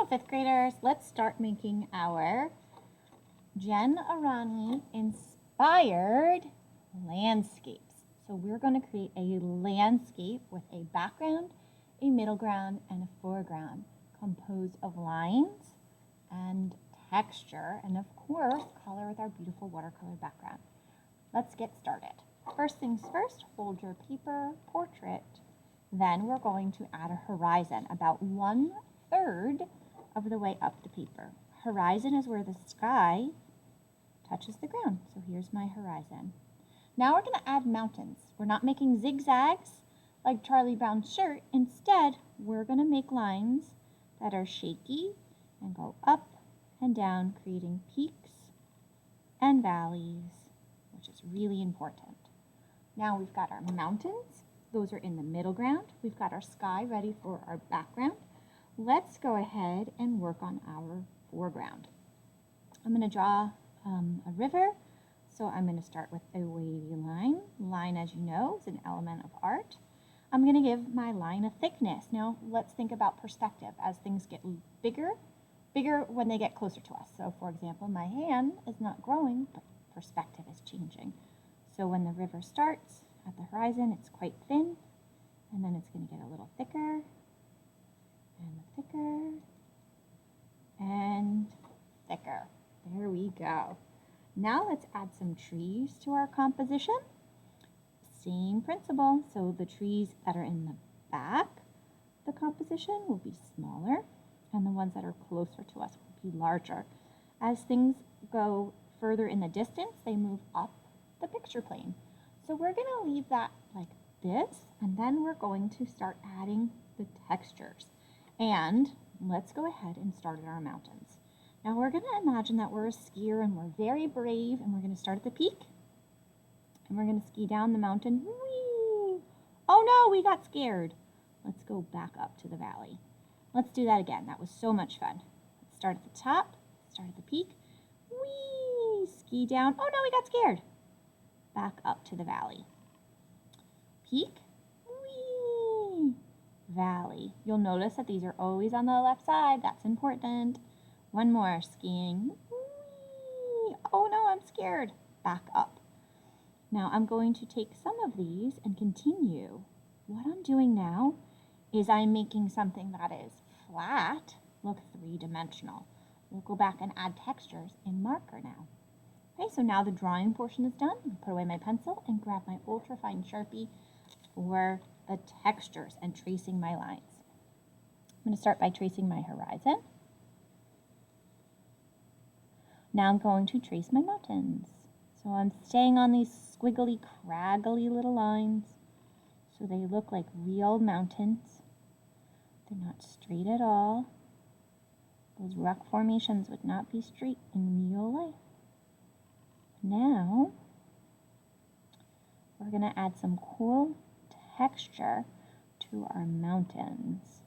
Hello, fifth graders. Let's start making our Jen Aranyi inspired landscapes. So we're going to create a landscape with a background, a middle ground, and a foreground composed of lines and texture, and of course, color with our beautiful watercolor background. Let's get started. First things first, hold your paper portrait. Then we're going to add a horizon about 1/3 of the way up the paper. Horizon is where the sky touches the ground. So here's my horizon. Now we're going to add mountains. We're not making zigzags like Charlie Brown's shirt. Instead, we're going to make lines that are shaky and go up and down, creating peaks and valleys, which is really important. Now we've got our mountains. Those are in the middle ground. We've got our sky ready for our background. Let's go ahead and work on our foreground. I'm going to draw a river. So I'm going to start with a wavy line. Line, as you know, is an element of art. I'm going to give my line a thickness. Now let's think about perspective as things get bigger when they get closer to us. So for example, my hand is not growing, but perspective is changing. So when the river starts at the horizon, it's quite thin, and then it's going to get a little thicker, and thicker, and thicker. There we go. Now let's add some trees to our composition. Same principle. So the trees that are in the back, the composition will be smaller, and the ones that are closer to us will be larger. As things go further in the distance, they move up the picture plane. So we're going to leave that like this, and then we're going to start adding the textures. And let's go ahead and start at our mountains. Now we're going to imagine that we're a skier and we're very brave, and we're going to start at the peak, and we're going to ski down the mountain. Whee! Oh no, we got scared. Let's go back up to the valley. Let's do that again. That was so much fun. Let's start at the top, start at the peak. Whee! Ski down. Oh no, we got scared. Back up to the valley. Peak. Whee! Valley. You'll notice that these are always on the left side. That's important. One more. Skiing. Whee! Oh no, I'm scared. Back up. Now I'm going to take some of these and continue. What I'm doing now is I'm making something that is flat, look, three-dimensional. We'll go back and add textures in marker now. Okay, so now the drawing portion is done. I'm put away my pencil and grab my ultrafine Sharpie for the textures and tracing my lines. I'm going to start by tracing my horizon. Now I'm going to trace my mountains. So I'm staying on these squiggly, craggly little lines so they look like real mountains. They're not straight at all. Those rock formations would not be straight in real life. Now, we're going to add some cool texture to our mountains.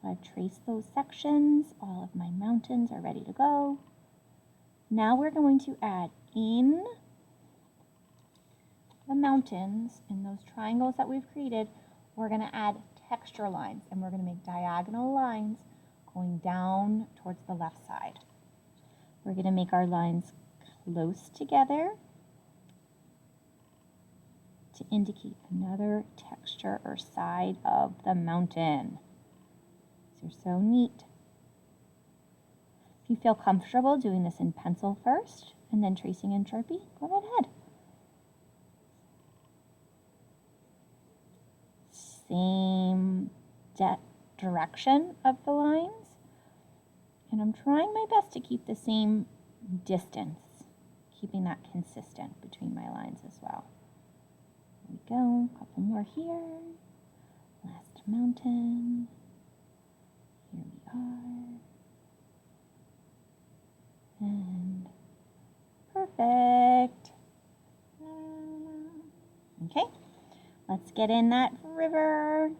So I've traced those sections. All of my mountains are ready to go. Now we're going to add in the mountains, in those triangles that we've created, we're going to add texture lines, and we're going to make diagonal lines going down towards the left side. We're going to make our lines close together to indicate another texture or side of the mountain. These are so neat. If you feel comfortable doing this in pencil first and then tracing in Sharpie, go right ahead. Same direction of the lines. And I'm trying my best to keep the same distance, keeping that consistent between my lines as well. There we go, a couple more here. Last mountain. Here we are. And perfect. Okay, let's get in that river.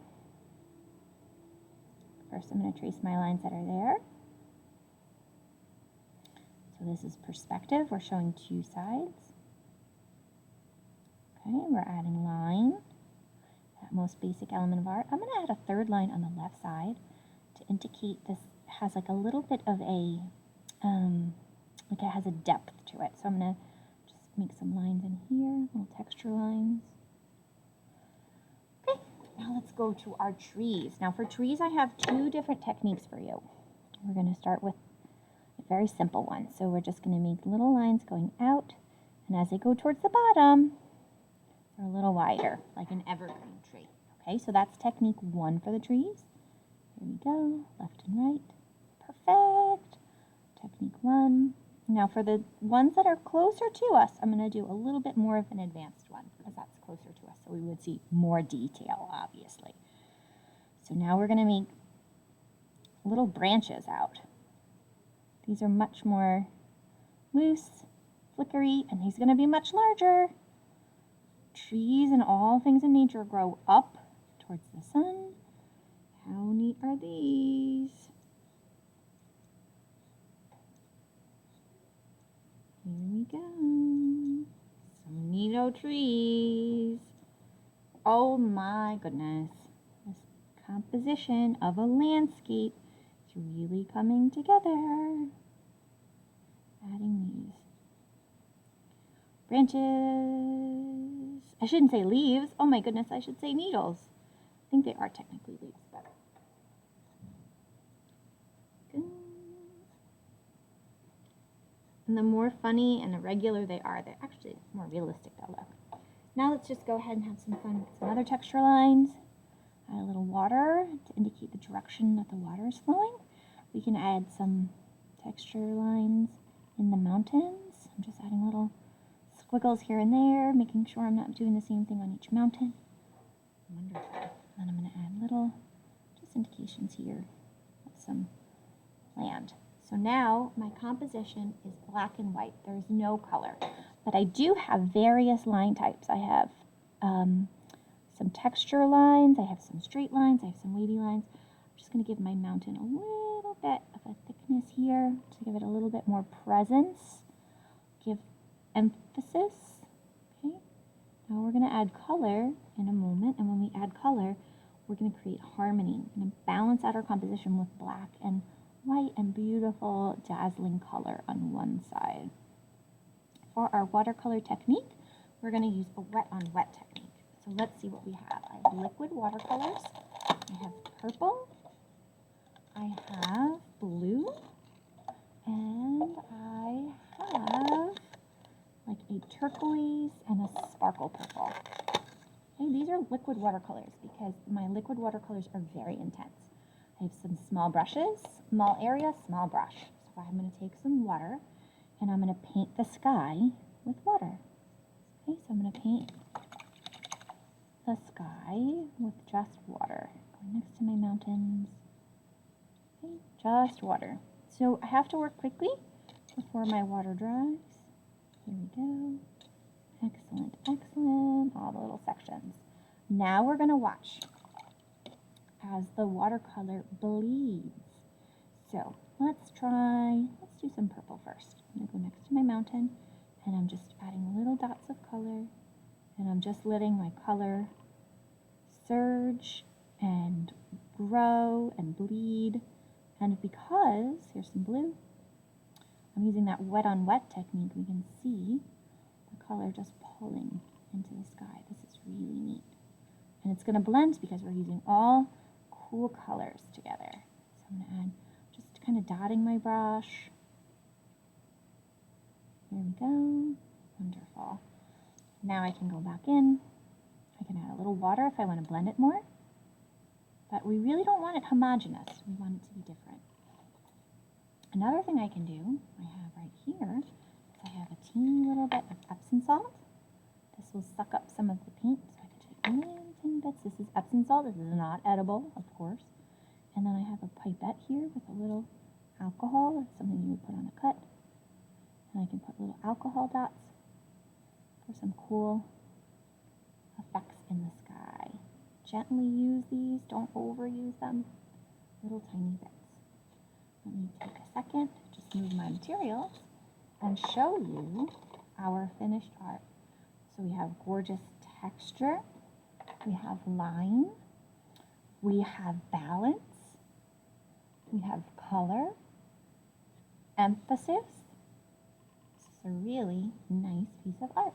First, I'm going to trace my lines that are there. So this is perspective. We're showing two sides. Okay, we're adding line. most basic element of art. I'm going to add a third line on the left side to indicate this has like a little bit of a, like it has a depth to it. So I'm going to just make some lines in here, little texture lines. Okay, now let's go to our trees. Now for trees, I have two different techniques for you. We're going to start with a very simple one. So we're just going to make little lines going out, and as they go towards the bottom, they're a little wider, like an evergreen tree. Okay, so that's technique one for the trees. Here we go, left and right. Perfect. Technique one. Now for the ones that are closer to us, I'm going to do a little bit more of an advanced one because that's closer to us, so we would see more detail, obviously. So now we're going to make little branches out. These are much more loose, flickery, and he's going to be much larger. Trees and all things in nature grow up towards the sun. How neat are these? Here we go. Some neato trees. Oh my goodness. This composition of a landscape is really coming together. Adding these branches. I shouldn't say leaves. Oh my goodness, I should say needles. I think they are technically leaves, but good. And the more funny and irregular they are, they're actually more realistic they'll look. Now let's just go ahead and have some fun with some other texture lines. Add a little water to indicate the direction that the water is flowing. We can add some texture lines in the mountains. I'm just adding little squiggles here and there, making sure I'm not doing the same thing on each mountain. Wonderful. And I'm going to add little just indications here of some land. So now my composition is black and white. There's no color, but I do have various line types. I have some texture lines, I have some straight lines, I have some wavy lines. I'm just going to give my mountain a little bit of a thickness here to give it a little bit more presence, give emphasis. Okay. Now we're going to add color in a moment, and when we add color, we're going to create harmony. We're going to balance out our composition with black and white and beautiful dazzling color on one side. For our watercolor technique, we're going to use a wet on wet technique. So let's see what we have. I have liquid watercolors, I have purple, I have blue, and I have like a turquoise and a sparkle purple. Okay, these are liquid watercolors because my liquid watercolors are very intense. I have some small brushes, small area, small brush. So I'm going to take some water and I'm going to paint the sky with water. Okay, so I'm going to paint the sky with just water. Going next to my mountains. Okay, just water. So I have to work quickly before my water dries. Here we go. Excellent, excellent. All the little sections. Now we're going to watch as the watercolor bleeds. So let's do some purple first. I'm going to go next to my mountain and I'm just adding little dots of color and I'm just letting my color surge and grow and bleed. And because, here's some blue, I'm using that wet on wet technique, we can see the color just pulling into the sky. This is really neat. And it's going to blend because we're using all cool colors together. So I'm going to add, just kind of dotting my brush. There we go. Wonderful. Now I can go back in. I can add a little water if I want to blend it more. But we really don't want it homogeneous. We want it to be different. Another thing I can do, I have right here, is I have a teeny little bit of Epsom salt. This will suck up some of the paint, so I can take little tiny bits. This is Epsom salt. This is not edible, of course. And then I have a pipette here with a little alcohol. It's something you would put on a cut. And I can put little alcohol dots for some cool effects in the sky. Gently use these. Don't overuse them. Little tiny bits. Let me take a second to just move my materials and show you our finished art. So we have gorgeous texture. We have line, we have balance, we have color, emphasis. This is a really nice piece of art.